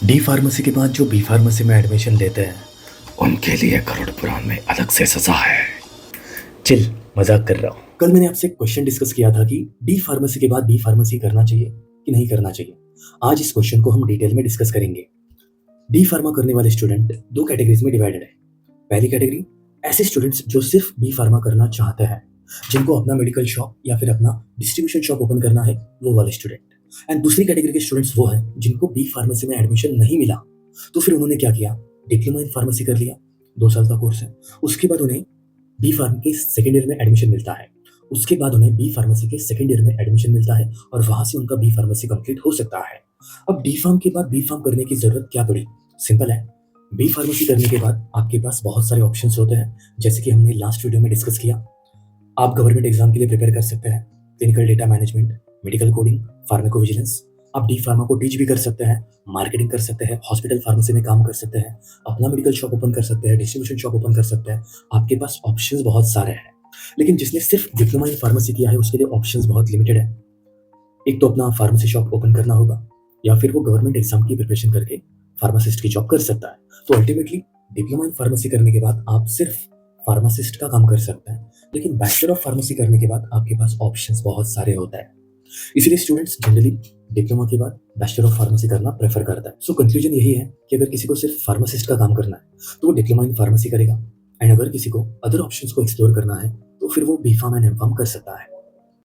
D pharmacy के बाद जो बी फार्मेसी में एडमिशन लेते हैं उनके लिए करोड़ पुराण में अलग से सजा है। चिल, मजाक कर रहा हूँ। कल मैंने आपसे एक क्वेश्चन डिस्कस किया था कि डी फार्मेसी के बाद बी फार्मेसी करना चाहिए कि नहीं करना चाहिए। आज इस क्वेश्चन को हम डिटेल में डिस्कस करेंगे। डी फार्मा करने वाले स्टूडेंट दो कैटेगरीज में डिवाइडेड है। पहली कैटेगरी ऐसे स्टूडेंट्स जो सिर्फ बी फार्मा करना चाहते हैं, जिनको अपना मेडिकल शॉप या फिर अपना डिस्ट्रीब्यूशन शॉप ओपन करना है, वो वाले स्टूडेंट। एंड दूसरी कैटेगरी के स्टूडेंट्स वो हैं जिनको बी फार्मेसी में एडमिशन नहीं मिला, तो फिर उन्होंने क्या किया, डिप्लोमा इन फार्मेसी कर लिया, 2 साल का कोर्स है। उसके बाद उन्हें बी फार्म के सेकेंड ईयर में एडमिशन मिलता है। उसके बाद उन्हें बी फार्मेसी के सेकेंड ईयर में एडमिशन मिलता है और वहां से उनका बी फार्मेसी कंप्लीट हो सकता है। अब डी फार्म के बाद बी फार्म करने की जरूरत क्या पड़ी? सिंपल है। बी फार्मेसी करने के बाद आपके पास बहुत सारे ऑप्शंस होते हैं, जैसे कि हमने लास्ट वीडियो में डिस्कस किया। आप गवर्नमेंट एग्जाम के लिए प्रिपेयर कर सकते हैं, clinical data management, medical coding, pharmacovigilance. आप डी फार्मा को टीच भी कर सकते हैं, मार्केटिंग कर सकते हैं, हॉस्पिटल फार्मेसी में काम कर सकते हैं, अपना मेडिकल शॉप ओपन कर सकते हैं, डिस्ट्रीब्यूशन शॉप ओपन कर सकते हैं। आपके पास ऑप्शंस बहुत सारे हैं। लेकिन जिसने सिर्फ डिप्लोमा इन फार्मेसी किया है उसके लिए ऑप्शंस बहुत लिमिटेड है। एक तो अपना फार्मेसी शॉप ओपन करना होगा, या फिर वो गवर्नमेंट एग्जाम की प्रिपरेशन करके फार्मासिस्ट की जॉब कर सकता है। तो अल्टीमेटली डिप्लोमा इन फार्मेसी करने के बाद आप सिर्फ फार्मासिस्ट का काम कर सकते हैं, लेकिन बैचलर ऑफ फार्मेसी करने के बाद आपके पास ऑप्शंस बहुत सारे होते हैं। इसलिए स्टूडेंट्स जनरली डिप्लोमा के बाद बैचलर ऑफ फार्मेसी करना प्रेफर करता है। सो कंक्लूजन यही है कि अगर किसी को सिर्फ फार्मासिस्ट का काम करना है तो वो डिप्लोमा इन फार्मेसी करेगा, एंड अगर किसी को अदर ऑप्शंस को एक्सप्लोर करना है तो फिर वो B pharm and M pharm कर सकता है।